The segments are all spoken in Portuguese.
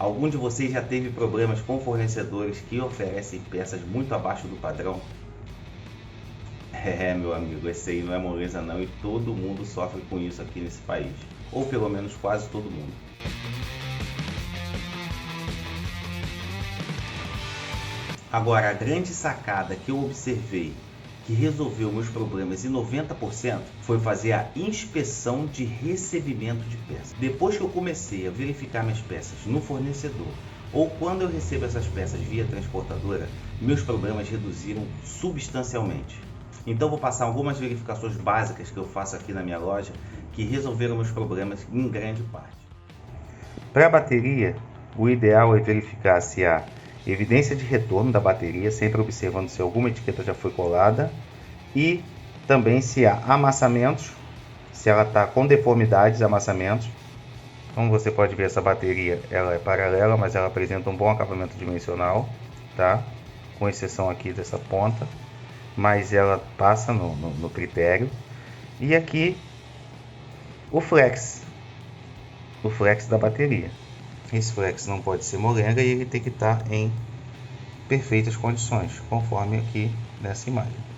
Algum de vocês já teve problemas com fornecedores que oferecem peças muito abaixo do padrão? Meu amigo, esse aí não é moleza não, e todo mundo sofre com isso aqui nesse país. Ou pelo menos quase todo mundo. Agora, a grande sacada que eu observei que resolveu meus problemas em 90% foi fazer a inspeção de recebimento de peças. Depois que eu comecei a verificar minhas peças no fornecedor ou quando eu recebo essas peças via transportadora, meus problemas reduziram substancialmente. Então vou passar algumas verificações básicas que eu faço aqui na minha loja que resolveram meus problemas em grande parte. Para a bateria, o ideal é verificar se há evidência de retorno da bateria, sempre observando se alguma etiqueta já foi colada, e também se há amassamentos, se ela está com deformidades, amassamentos. Como você pode ver, essa bateria ela é paralela, mas ela apresenta um bom acabamento dimensional, tá? Com exceção aqui dessa ponta, mas ela passa no critério. E aqui o flex da bateria. Esse flex não pode ser molenga e ele tem que estar em perfeitas condições, conforme aqui nessa imagem.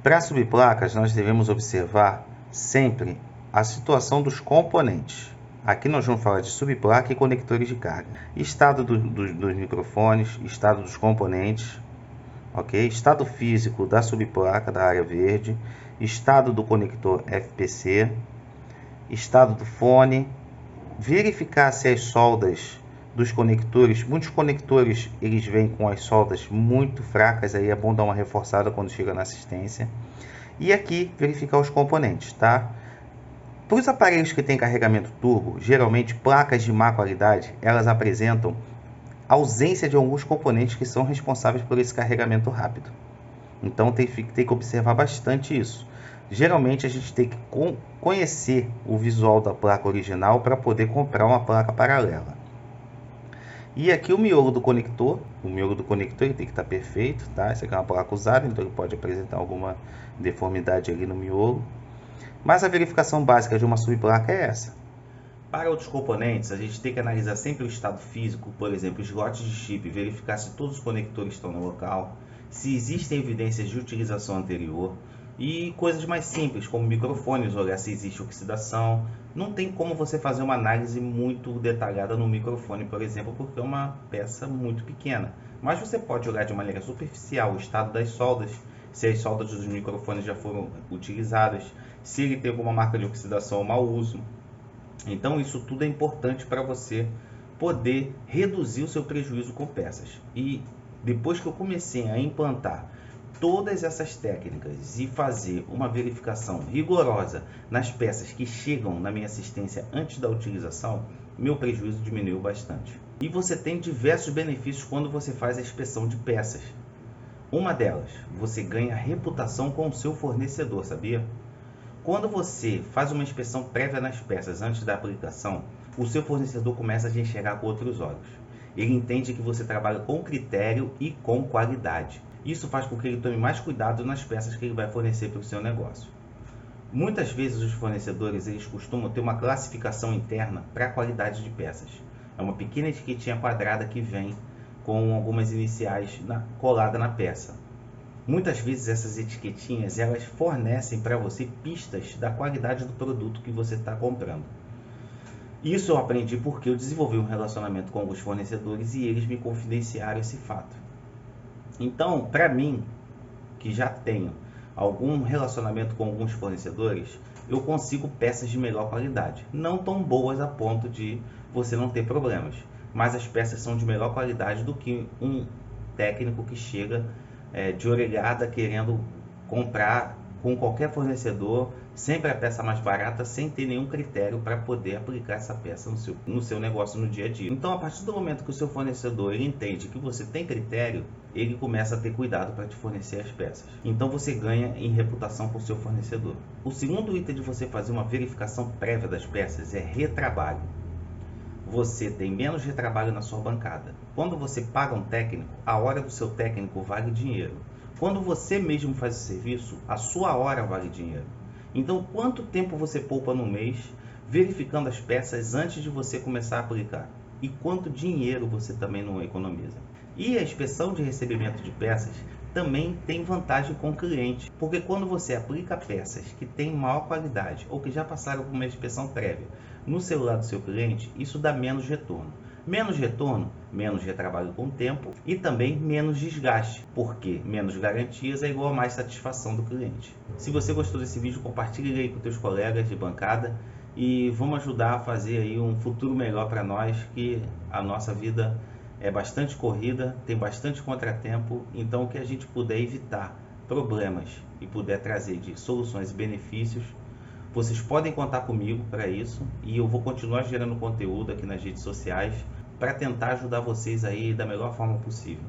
Para subplacas, nós devemos observar sempre a situação dos componentes. Aqui nós vamos falar de subplaca e conectores de carga. Estado dos microfones, estado dos componentes, ok? Estado físico da subplaca da área verde, estado do conector FPC, estado do fone, verificar se as soldas dos conectores, muitos conectores eles vêm com as soldas muito fracas, aí é bom dar uma reforçada quando chega na assistência. E aqui verificar os componentes, tá? Para os aparelhos que têm carregamento turbo, geralmente placas de má qualidade, elas apresentam ausência de alguns componentes que são responsáveis por esse carregamento rápido. Então tem que observar bastante isso. Geralmente a gente tem que conhecer o visual da placa original para poder comprar uma placa paralela. E aqui o miolo do conector, ele tem que estar perfeito, tá? Essa aqui é uma placa usada, então ele pode apresentar alguma deformidade ali no miolo. Mas a verificação básica de uma subplaca é essa. Para outros componentes, a gente tem que analisar sempre o estado físico, por exemplo, slots de chip, verificar se todos os conectores estão no local, se existem evidências de utilização anterior e coisas mais simples, como microfones, olhar se existe oxidação. Não tem como você fazer uma análise muito detalhada no microfone, por exemplo, porque é uma peça muito pequena. Mas você pode olhar de maneira superficial o estado das soldas, se as soldas dos microfones já foram utilizadas, se ele tem alguma marca de oxidação ou mau uso. Então isso tudo é importante para você poder reduzir o seu prejuízo com peças. E depois que eu comecei a implantar todas essas técnicas e fazer uma verificação rigorosa nas peças que chegam na minha assistência antes da utilização, meu prejuízo diminuiu bastante. E você tem diversos benefícios quando você faz a inspeção de peças. Uma delas, você ganha reputação com o seu fornecedor, sabia? Quando você faz uma inspeção prévia nas peças antes da aplicação, o seu fornecedor começa a te enxergar com outros olhos. Ele entende que você trabalha com critério e com qualidade. Isso faz com que ele tome mais cuidado nas peças que ele vai fornecer para o seu negócio. Muitas vezes os fornecedores eles costumam ter uma classificação interna para a qualidade de peças. É uma pequena etiquetinha quadrada que vem com algumas iniciais colada na peça. Muitas vezes essas etiquetinhas elas fornecem para você pistas da qualidade do produto que você está comprando. Isso eu aprendi porque eu desenvolvi um relacionamento com alguns fornecedores e eles me confidenciaram esse fato. Então, para mim, que já tenho algum relacionamento com alguns fornecedores, eu consigo peças de melhor qualidade. Não tão boas a ponto de você não ter problemas, mas as peças são de melhor qualidade do que um técnico que chega de orelhada querendo comprar com qualquer fornecedor, sempre a peça mais barata, sem ter nenhum critério para poder aplicar essa peça no seu negócio no dia a dia. Então, a partir do momento que o seu fornecedor ele entende que você tem critério, ele começa a ter cuidado para te fornecer as peças. Então, você ganha em reputação com o seu fornecedor. O segundo item de você fazer uma verificação prévia das peças é retrabalho. Você tem menos retrabalho na sua bancada. Quando você paga um técnico, a hora do seu técnico vale dinheiro. Quando você mesmo faz o serviço, a sua hora vale dinheiro. Então, quanto tempo você poupa no mês verificando as peças antes de você começar a aplicar? E quanto dinheiro você também não economiza? E a inspeção de recebimento de peças também tem vantagem com o cliente, porque quando você aplica peças que têm maior qualidade ou que já passaram por uma inspeção prévia no celular do seu cliente, isso dá menos retorno. Menos retorno, menos retrabalho com o tempo e também menos desgaste, porque menos garantias é igual a mais satisfação do cliente. Se você gostou desse vídeo, compartilhe aí com seus colegas de bancada e vamos ajudar a fazer aí um futuro melhor para nós, que a nossa vida é bastante corrida, tem bastante contratempo, então o que a gente puder evitar problemas e puder trazer de soluções e benefícios, vocês podem contar comigo para isso e eu vou continuar gerando conteúdo aqui nas redes sociais para tentar ajudar vocês aí da melhor forma possível.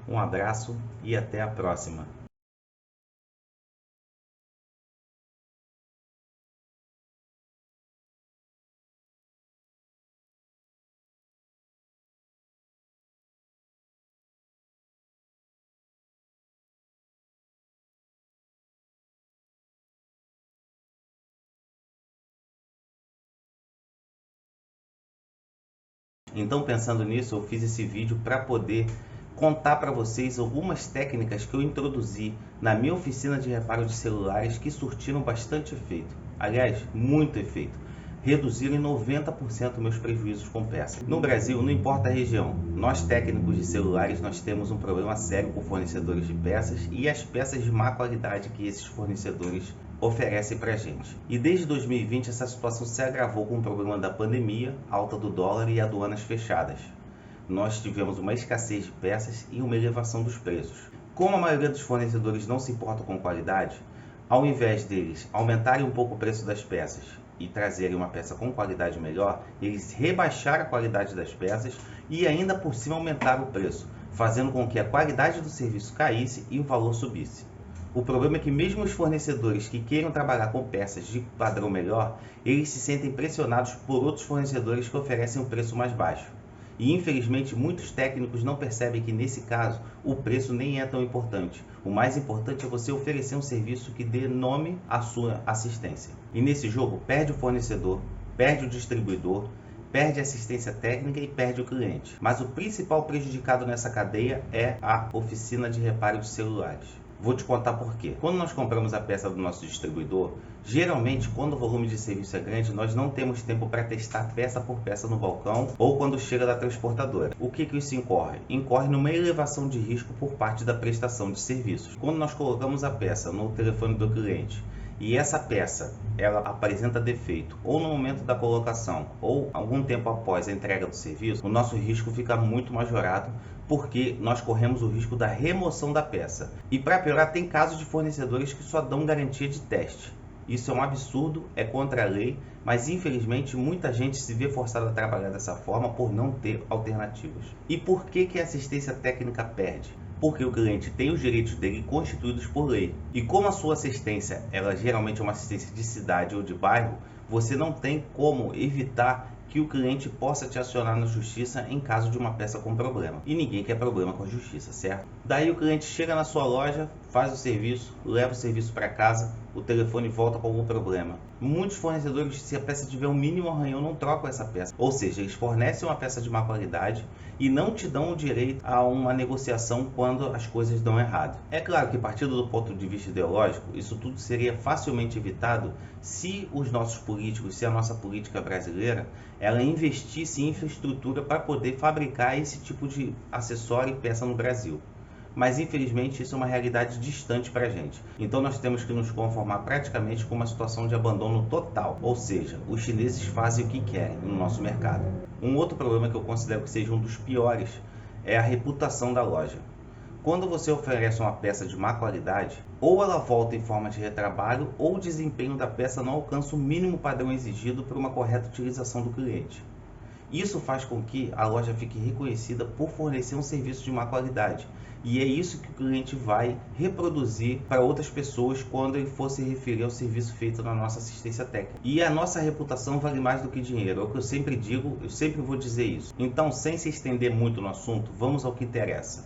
Um abraço e até a próxima. Então, pensando nisso, eu fiz esse vídeo para poder contar para vocês algumas técnicas que eu introduzi na minha oficina de reparo de celulares que surtiram bastante efeito. Aliás, muito efeito. Reduziram em 90% meus prejuízos com peças. No Brasil, não importa a região, nós técnicos de celulares nós temos um problema sério com fornecedores de peças e as peças de má qualidade que esses fornecedores oferecem para a gente. E desde 2020 essa situação se agravou com o problema da pandemia, alta do dólar e aduanas fechadas. Nós tivemos uma escassez de peças e uma elevação dos preços. Como a maioria dos fornecedores não se importa com qualidade, ao invés deles aumentarem um pouco o preço das peças e trazerem uma peça com qualidade melhor, eles rebaixaram a qualidade das peças e ainda por cima aumentaram o preço, fazendo com que a qualidade do serviço caísse e o valor subisse. O problema é que mesmo os fornecedores que queiram trabalhar com peças de padrão melhor, eles se sentem pressionados por outros fornecedores que oferecem um preço mais baixo. E infelizmente muitos técnicos não percebem que nesse caso o preço nem é tão importante. O mais importante é você oferecer um serviço que dê nome à sua assistência. E nesse jogo perde o fornecedor, perde o distribuidor, perde a assistência técnica e perde o cliente. Mas o principal prejudicado nessa cadeia é a oficina de reparo de celulares. Vou te contar por quê. Quando nós compramos a peça do nosso distribuidor, geralmente quando o volume de serviço é grande, nós não temos tempo para testar peça por peça no balcão ou quando chega da transportadora. O que isso incorre? Incorre numa elevação de risco por parte da prestação de serviços. Quando nós colocamos a peça no telefone do cliente e essa peça ela apresenta defeito ou no momento da colocação ou algum tempo após a entrega do serviço, o nosso risco fica muito majorado porque nós corremos o risco da remoção da peça. E para piorar, tem casos de fornecedores que só dão garantia de teste. Isso é um absurdo, é contra a lei, mas infelizmente muita gente se vê forçada a trabalhar dessa forma por não ter alternativas. E por que a assistência técnica perde? Porque o cliente tem os direitos dele constituídos por lei. E como a sua assistência, ela geralmente é uma assistência de cidade ou de bairro, você não tem como evitar que o cliente possa te acionar na justiça em caso de uma peça com problema. E ninguém quer problema com a justiça, certo? Daí o cliente chega na sua loja, faz o serviço, leva o serviço para casa, o telefone volta com algum problema. Muitos fornecedores, se a peça tiver um mínimo arranhão, não trocam essa peça. Ou seja, eles fornecem uma peça de má qualidade e não te dão o direito a uma negociação quando as coisas dão errado. É claro que, partindo do ponto de vista ideológico, isso tudo seria facilmente evitado se os nossos políticos, se a nossa política brasileira, ela investisse em infraestrutura para poder fabricar esse tipo de acessório e peça no Brasil. Mas infelizmente isso é uma realidade distante para a gente. Então nós temos que nos conformar praticamente com uma situação de abandono total. Ou seja, os chineses fazem o que querem no nosso mercado. Um outro problema que eu considero que seja um dos piores é a reputação da loja. Quando você oferece uma peça de má qualidade, ou ela volta em forma de retrabalho, ou o desempenho da peça não alcança o mínimo padrão exigido para uma correta utilização do cliente. Isso faz com que a loja fique reconhecida por fornecer um serviço de má qualidade. E é isso que o cliente vai reproduzir para outras pessoas quando ele for se referir ao serviço feito na nossa assistência técnica. E a nossa reputação vale mais do que dinheiro, é o que eu sempre digo, eu sempre vou dizer isso. Então, sem se estender muito no assunto, vamos ao que interessa.